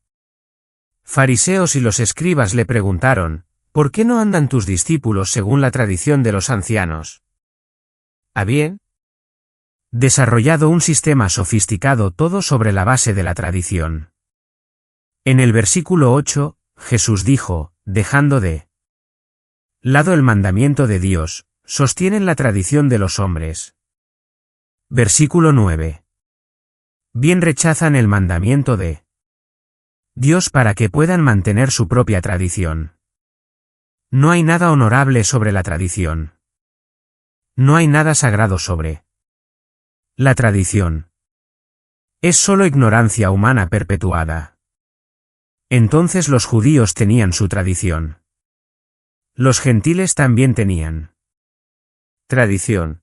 fariseos y los escribas le preguntaron, ¿por qué no andan tus discípulos según la tradición de los ancianos? ¿Habían desarrollado un sistema sofisticado todo sobre la base de la tradición? En el versículo 8, Jesús dijo, dejando de lado el mandamiento de Dios, sostienen la tradición de los hombres. Versículo 9. Bien rechazan el mandamiento de Dios para que puedan mantener su propia tradición. No hay nada honorable sobre la tradición. No hay nada sagrado sobre la tradición. Es solo ignorancia humana perpetuada. Entonces los judíos tenían su tradición. Los gentiles también tenían tradición.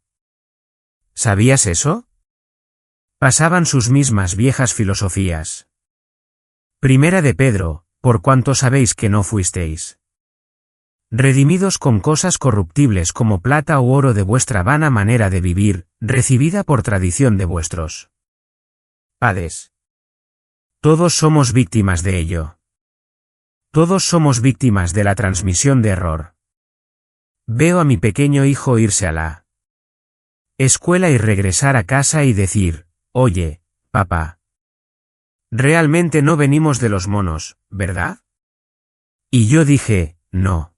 ¿Sabías eso? Pasaban sus mismas viejas filosofías. Primera de Pedro, por cuanto sabéis que no fuisteis redimidos con cosas corruptibles como plata u oro de vuestra vana manera de vivir, recibida por tradición de vuestros padres. Todos somos víctimas de ello. Todos somos víctimas de la transmisión de error. Veo a mi pequeño hijo irse a la escuela y regresar a casa y decir, oye, papá. Realmente no venimos de los monos, ¿verdad? Y yo dije, no.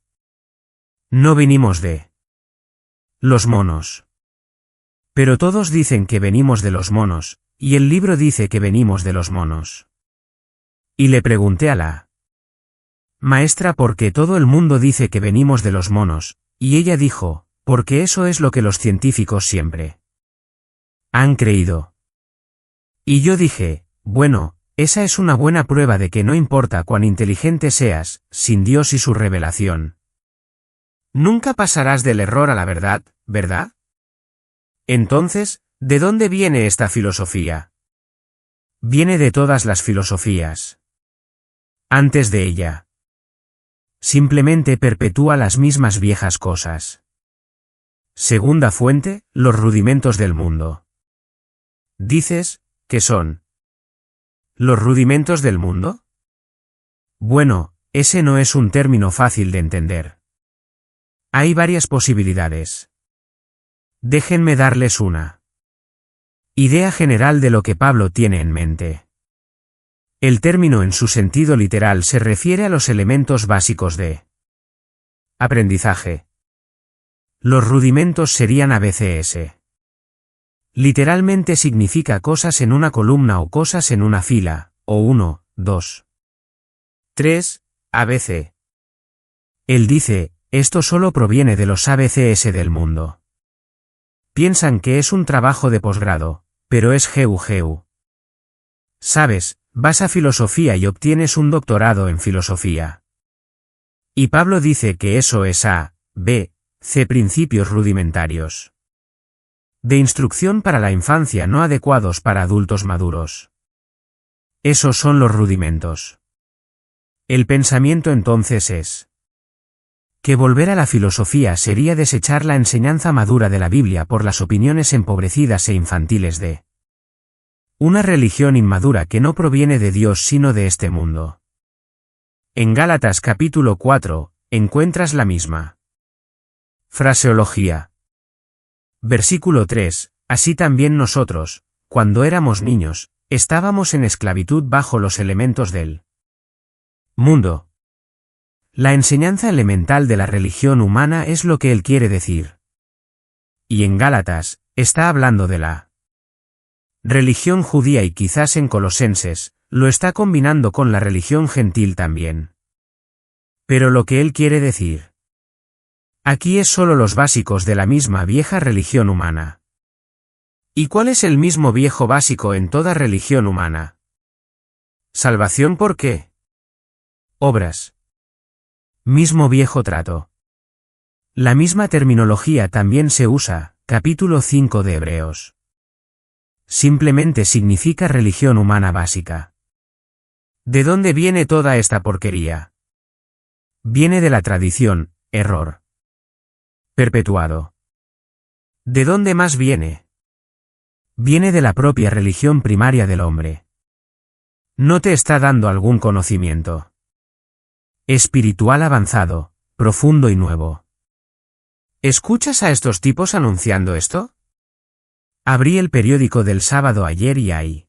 No venimos de los monos. Pero todos dicen que venimos de los monos, y el libro dice que venimos de los monos. Y le pregunté a la maestra por qué todo el mundo dice que venimos de los monos, y ella dijo, porque eso es lo que los científicos siempre han creído. Y yo dije, bueno, esa es una buena prueba de que no importa cuán inteligente seas, sin Dios y su revelación. Nunca pasarás del error a la verdad, ¿verdad? Entonces, ¿de dónde viene esta filosofía? Viene de todas las filosofías. Antes de ella. Simplemente perpetúa las mismas viejas cosas. Segunda fuente, los rudimentos del mundo. ¿Dices, qué son los rudimentos del mundo? Bueno, ese no es un término fácil de entender. Hay varias posibilidades. Déjenme darles una idea general de lo que Pablo tiene en mente. El término en su sentido literal se refiere a los elementos básicos de aprendizaje. Los rudimentos serían ABCS. Literalmente significa cosas en una columna o cosas en una fila, o 1, 2, 3, ABC. Él dice, esto solo proviene de los ABCS del mundo. Piensan que es un trabajo de posgrado, pero es GEU. Sabes, vas a filosofía y obtienes un doctorado en filosofía. Y Pablo dice que eso es A, B, C principios rudimentarios de instrucción para la infancia no adecuados para adultos maduros. Esos son los rudimentos. El pensamiento entonces es que volver a la filosofía sería desechar la enseñanza madura de la Biblia por las opiniones empobrecidas e infantiles de una religión inmadura que no proviene de Dios sino de este mundo. En Gálatas capítulo 4, encuentras la misma fraseología. Versículo 3, así también nosotros, cuando éramos niños, estábamos en esclavitud bajo los elementos del mundo. La enseñanza elemental de la religión humana es lo que él quiere decir. Y en Gálatas, está hablando de la religión judía y quizás en Colosenses, lo está combinando con la religión gentil también. Pero lo que él quiere decir aquí es solo los básicos de la misma vieja religión humana. ¿Y cuál es el mismo viejo básico en toda religión humana? ¿Salvación por qué? Obras. Mismo viejo trato. La misma terminología también se usa, capítulo 5 de Hebreos. Simplemente significa religión humana básica. ¿De dónde viene toda esta porquería? Viene de la tradición, error perpetuado. ¿De dónde más viene? Viene de la propia religión primaria del hombre. No te está dando algún conocimiento espiritual avanzado, profundo y nuevo. ¿Escuchas a estos tipos anunciando esto? Abrí el periódico del sábado ayer y hay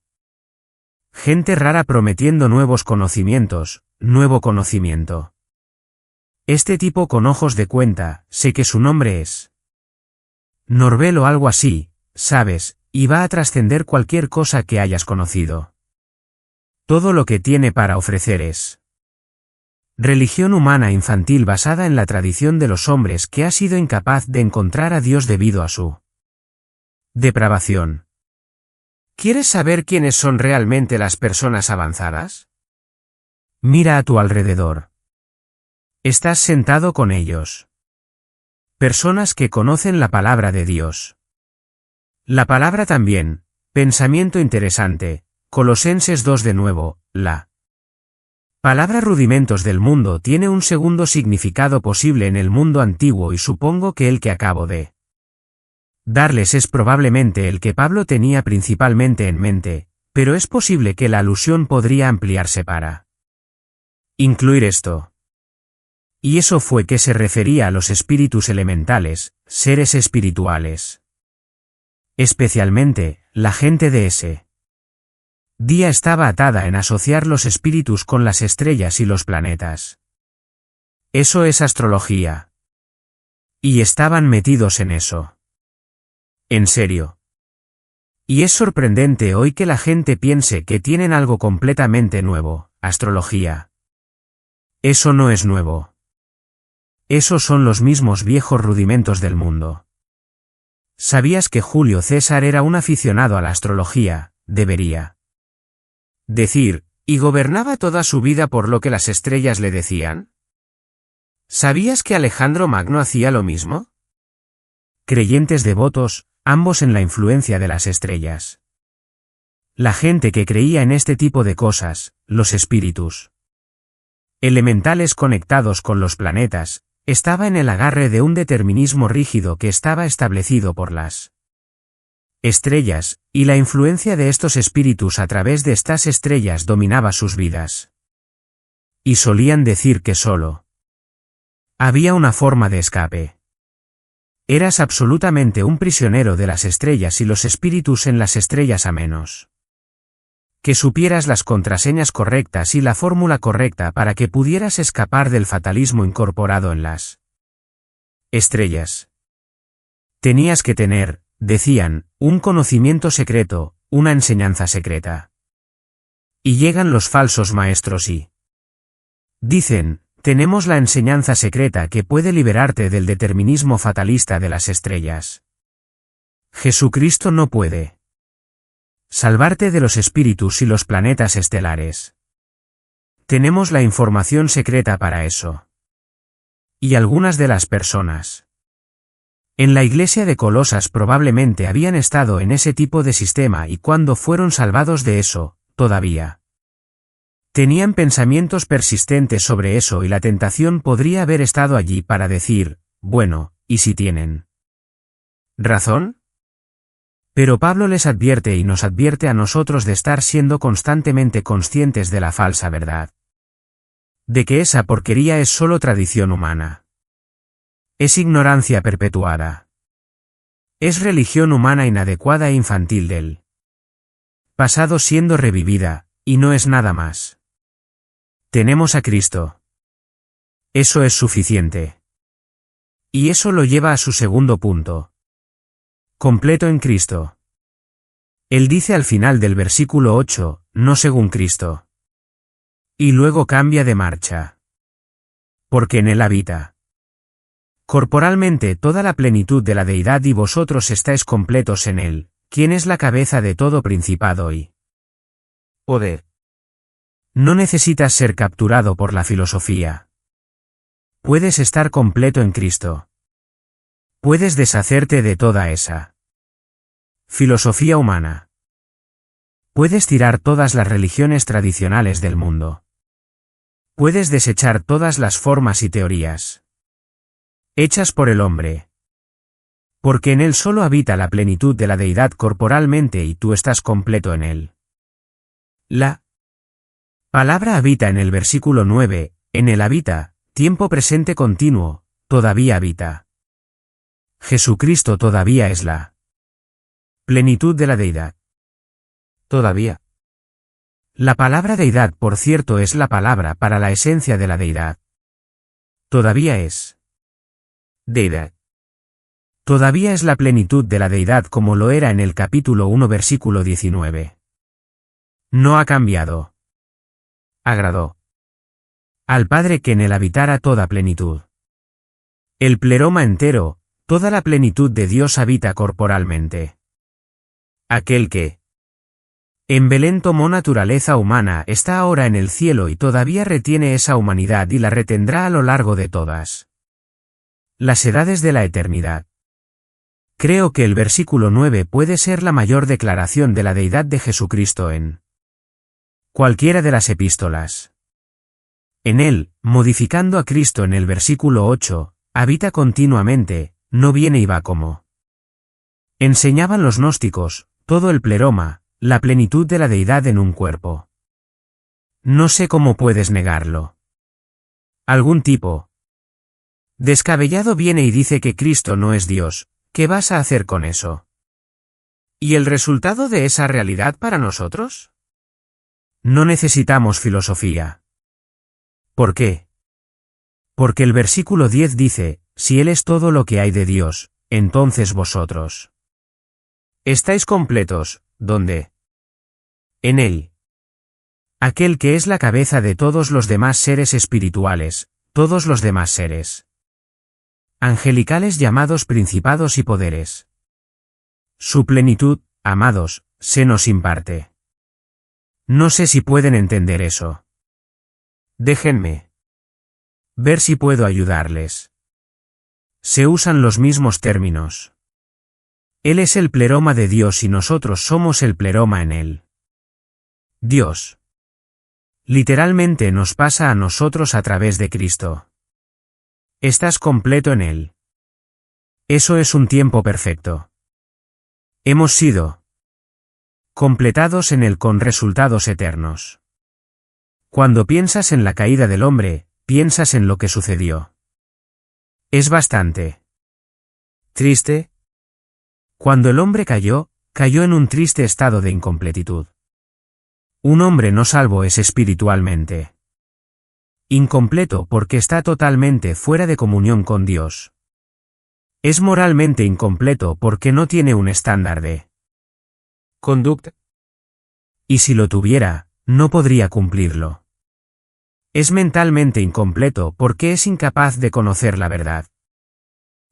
gente rara prometiendo nuevos conocimientos, nuevo conocimiento. Este tipo con ojos de cuenta, sé que su nombre es Norvel o algo así, sabes, y va a trascender cualquier cosa que hayas conocido. Todo lo que tiene para ofrecer es religión humana infantil basada en la tradición de los hombres que ha sido incapaz de encontrar a Dios debido a su depravación. ¿Quieres saber quiénes son realmente las personas avanzadas? Mira a tu alrededor. Estás sentado con ellos. Personas que conocen la palabra de Dios. La palabra también, pensamiento interesante, Colosenses 2 de nuevo, la palabra rudimentos del mundo tiene un segundo significado posible en el mundo antiguo y supongo que el que acabo de darles es probablemente el que Pablo tenía principalmente en mente, pero es posible que la alusión podría ampliarse para incluir esto. Y eso fue que se refería a los espíritus elementales, seres espirituales. Especialmente, la gente de ese día estaba atada en asociar los espíritus con las estrellas y los planetas. Eso es astrología. Y estaban metidos en eso. En serio. Y es sorprendente hoy que la gente piense que tienen algo completamente nuevo, astrología. Eso no es nuevo. Esos son los mismos viejos rudimentos del mundo. ¿Sabías que Julio César era un aficionado a la astrología? Debería decir, y gobernaba toda su vida por lo que las estrellas le decían. ¿Sabías que Alejandro Magno hacía lo mismo? Creyentes devotos, ambos en la influencia de las estrellas. La gente que creía en este tipo de cosas, los espíritus elementales conectados con los planetas, estaba en el agarre de un determinismo rígido que estaba establecido por las estrellas, y la influencia de estos espíritus a través de estas estrellas dominaba sus vidas. Y solían decir que solo había una forma de escape. Eras absolutamente un prisionero de las estrellas y los espíritus en las estrellas a menos que supieras las contraseñas correctas y la fórmula correcta para que pudieras escapar del fatalismo incorporado en las estrellas. Tenías que tener, decían, un conocimiento secreto, una enseñanza secreta. Y llegan los falsos maestros y dicen, tenemos la enseñanza secreta que puede liberarte del determinismo fatalista de las estrellas. Jesucristo no puede salvarte de los espíritus y los planetas estelares. Tenemos la información secreta para eso. Y algunas de las personas en la iglesia de Colosas probablemente habían estado en ese tipo de sistema y cuando fueron salvados de eso, todavía tenían pensamientos persistentes sobre eso y la tentación podría haber estado allí para decir, bueno, ¿y si tienen razón? Pero Pablo les advierte y nos advierte a nosotros de estar siendo constantemente conscientes de la falsa verdad. De que esa porquería es solo tradición humana. Es ignorancia perpetuada. Es religión humana inadecuada e infantil del pasado siendo revivida, y no es nada más. Tenemos a Cristo. Eso es suficiente. Y eso lo lleva a su segundo punto. Completo en Cristo. Él dice al final del versículo 8, no según Cristo. Y luego cambia de marcha. Porque en él habita corporalmente toda la plenitud de la deidad y vosotros estáis completos en él, quien es la cabeza de todo principado y poder. No necesitas ser capturado por la filosofía. Puedes estar completo en Cristo. Puedes deshacerte de toda esa filosofía humana. Puedes tirar todas las religiones tradicionales del mundo. Puedes desechar todas las formas y teorías hechas por el hombre. Porque en él solo habita la plenitud de la deidad corporalmente y tú estás completo en él. La Palabra habita en el versículo 9, en el habita, tiempo presente continuo, todavía habita. Jesucristo todavía es la plenitud de la deidad. Todavía. La palabra deidad, por cierto, es la palabra para la esencia de la deidad. Todavía es deidad. Todavía es la plenitud de la deidad como lo era en el capítulo 1 versículo 19. No ha cambiado. Agradó al Padre que en él habitara toda plenitud. El pleroma entero, toda la plenitud de Dios habita corporalmente. Aquel que en Belén tomó naturaleza humana está ahora en el cielo y todavía retiene esa humanidad y la retendrá a lo largo de todas las edades de la eternidad. Creo que el versículo 9 puede ser la mayor declaración de la deidad de Jesucristo en cualquiera de las epístolas. En él, modificando a Cristo en el versículo 8, habita continuamente, no viene y va como enseñaban los gnósticos, todo el pleroma, la plenitud de la deidad en un cuerpo. No sé cómo puedes negarlo. Algún tipo descabellado viene y dice que Cristo no es Dios. ¿Qué vas a hacer con eso? ¿Y el resultado de esa realidad para nosotros? No necesitamos filosofía. ¿Por qué? Porque el versículo 10 dice, si Él es todo lo que hay de Dios, entonces vosotros estáis completos, ¿dónde? En Él. Aquel que es la cabeza de todos los demás seres espirituales, todos los demás seres angelicales llamados principados y poderes. Su plenitud, amados, se nos imparte. No sé si pueden entender eso. Déjenme ver si puedo ayudarles. Se usan los mismos términos. Él es el pleroma de Dios y nosotros somos el pleroma en Él. Dios literalmente nos pasa a nosotros a través de Cristo. Estás completo en Él. Eso es un tiempo perfecto. Hemos sido completados en Él con resultados eternos. Cuando piensas en la caída del hombre, piensas en lo que sucedió. Es bastante triste. Cuando el hombre cayó, cayó en un triste estado de incompletitud. Un hombre no salvo es espiritualmente incompleto porque está totalmente fuera de comunión con Dios. Es moralmente incompleto porque no tiene un estándar de conducta. Y si lo tuviera, no podría cumplirlo. Es mentalmente incompleto porque es incapaz de conocer la verdad.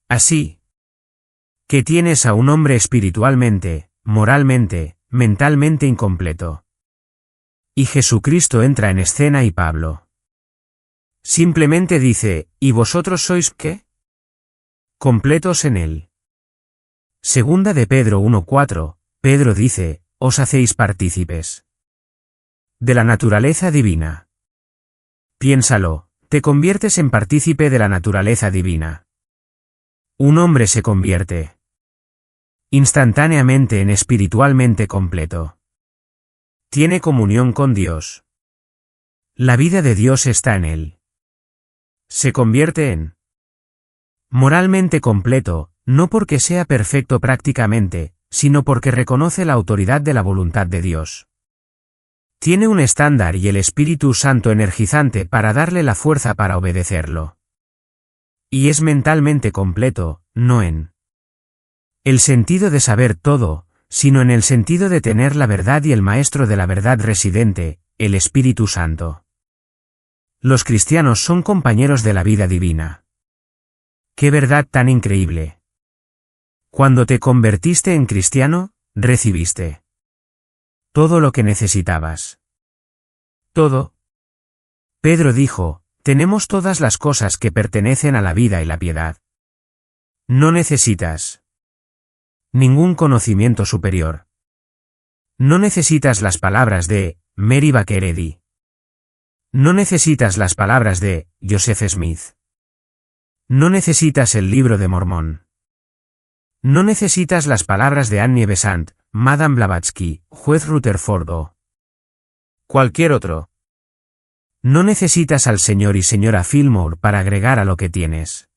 Así que tienes a un hombre espiritualmente, moralmente, mentalmente incompleto. Y Jesucristo entra en escena y Pablo simplemente dice, ¿y vosotros sois qué? Completos en Él. Segunda de Pedro 1:4, Pedro dice, os hacéis partícipes de la naturaleza divina. Piénsalo, te conviertes en partícipe de la naturaleza divina. Un hombre se convierte instantáneamente en espiritualmente completo. Tiene comunión con Dios. La vida de Dios está en él. Se convierte en moralmente completo, no porque sea perfecto prácticamente, sino porque reconoce la autoridad de la voluntad de Dios. Tiene un estándar y el Espíritu Santo energizante para darle la fuerza para obedecerlo. Y es mentalmente completo, no en el sentido de saber todo, sino en el sentido de tener la verdad y el Maestro de la verdad residente, el Espíritu Santo. Los cristianos son compañeros de la vida divina. ¡Qué verdad tan increíble! Cuando te convertiste en cristiano, recibiste todo lo que necesitabas. Todo. Pedro dijo, tenemos todas las cosas que pertenecen a la vida y la piedad. No necesitas ningún conocimiento superior. No necesitas las palabras de Mary Baker Eddy. No necesitas las palabras de Joseph Smith. No necesitas el libro de Mormón. No necesitas las palabras de Annie Besant, Madame Blavatsky, juez Rutherford o cualquier otro. No necesitas al señor y señora Fillmore para agregar a lo que tienes.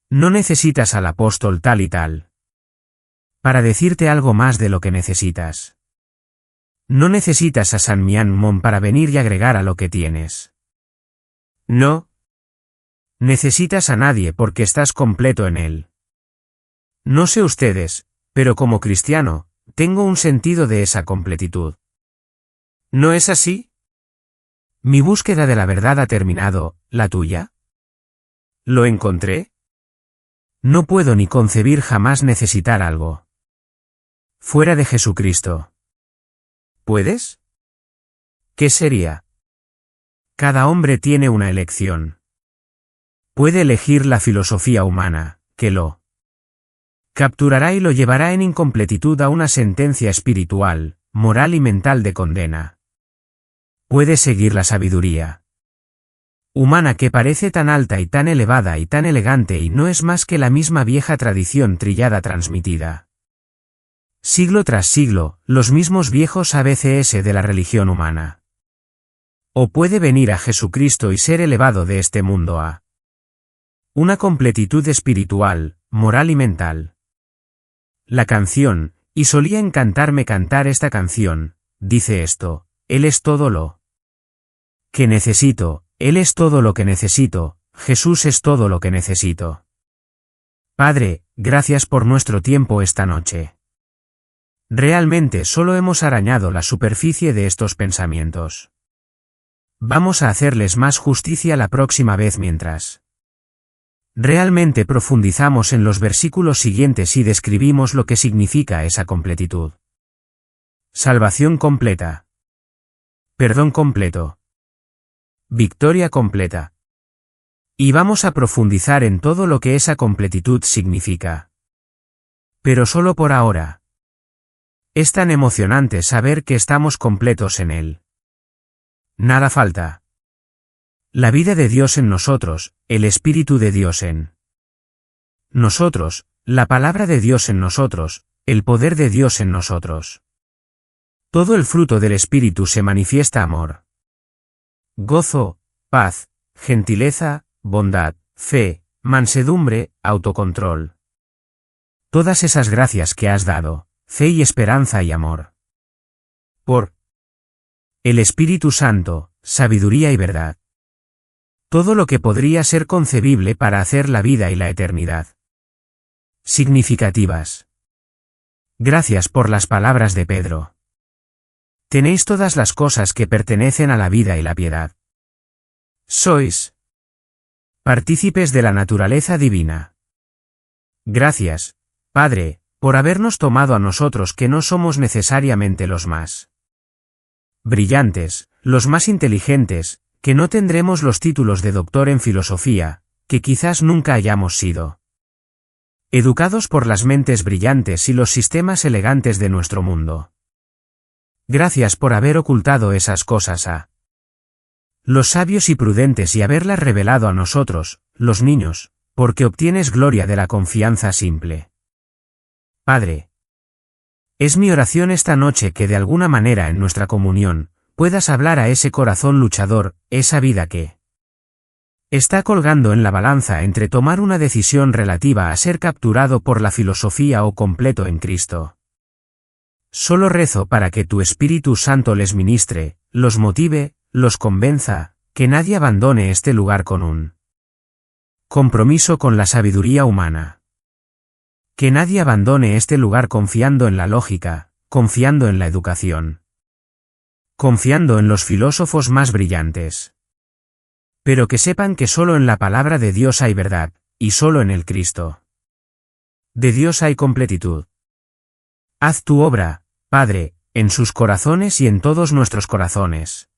No necesitas al apóstol tal y tal para decirte algo más de lo que necesitas. No necesitas a San Mian Mon para venir y agregar a lo que tienes. No necesitas a nadie porque estás completo en él. No sé ustedes, pero como cristiano, tengo un sentido de esa completitud. ¿No es así? Mi búsqueda de la verdad ha terminado, ¿la tuya? ¿Lo encontré? No puedo ni concebir jamás necesitar algo fuera de Jesucristo. ¿Puedes? ¿Qué sería? Cada hombre tiene una elección. Puede elegir la filosofía humana, que lo capturará y lo llevará en incompletitud a una sentencia espiritual, moral y mental de condena. Puede seguir la sabiduría humana que parece tan alta y tan elevada y tan elegante y no es más que la misma vieja tradición trillada transmitida siglo tras siglo, los mismos viejos ABCs de la religión humana. O puede venir a Jesucristo y ser elevado de este mundo a una completitud espiritual, moral y mental. La canción, y solía encantarme cantar esta canción, dice esto: Él es todo lo que necesito, Él es todo lo que necesito, Jesús es todo lo que necesito. Padre, gracias por nuestro tiempo esta noche. Realmente solo hemos arañado la superficie de estos pensamientos. Vamos a hacerles más justicia la próxima vez mientras realmente profundizamos en los versículos siguientes y describimos lo que significa esa completitud. Salvación completa. Perdón completo. Victoria completa. Y vamos a profundizar en todo lo que esa completitud significa. Pero solo por ahora. Es tan emocionante saber que estamos completos en Él. Nada falta. La vida de Dios en nosotros, el Espíritu de Dios en nosotros, la palabra de Dios en nosotros, el poder de Dios en nosotros. Todo el fruto del Espíritu se manifiesta amor, gozo, paz, gentileza, bondad, fe, mansedumbre, autocontrol. Todas esas gracias que has dado, fe y esperanza y amor. Por el Espíritu Santo, sabiduría y verdad. Todo lo que podría ser concebible para hacer la vida y la eternidad significativas. Gracias por las palabras de Pedro. Tenéis todas las cosas que pertenecen a la vida y la piedad. Sois partícipes de la naturaleza divina. Gracias, Padre, por habernos tomado a nosotros que no somos necesariamente los más brillantes, los más inteligentes, que no tendremos los títulos de doctor en filosofía, que quizás nunca hayamos sido educados por las mentes brillantes y los sistemas elegantes de nuestro mundo. Gracias por haber ocultado esas cosas a los sabios y prudentes y haberlas revelado a nosotros, los niños, porque obtienes gloria de la confianza simple. Padre, es mi oración esta noche que de alguna manera en nuestra comunión, puedas hablar a ese corazón luchador, esa vida que está colgando en la balanza entre tomar una decisión relativa a ser capturado por la filosofía o completo en Cristo. Solo rezo para que tu Espíritu Santo les ministre, los motive, los convenza, que nadie abandone este lugar con un compromiso con la sabiduría humana. Que nadie abandone este lugar confiando en la lógica, confiando en la educación, confiando en los filósofos más brillantes. Pero que sepan que solo en la palabra de Dios hay verdad, y solo en el Cristo de Dios hay completitud. Haz tu obra, Padre, en sus corazones y en todos nuestros corazones.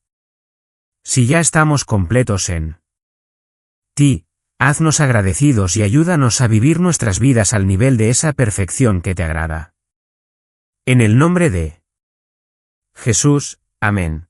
Si ya estamos completos en ti, haznos agradecidos y ayúdanos a vivir nuestras vidas al nivel de esa perfección que te agrada. En el nombre de Jesús, amén.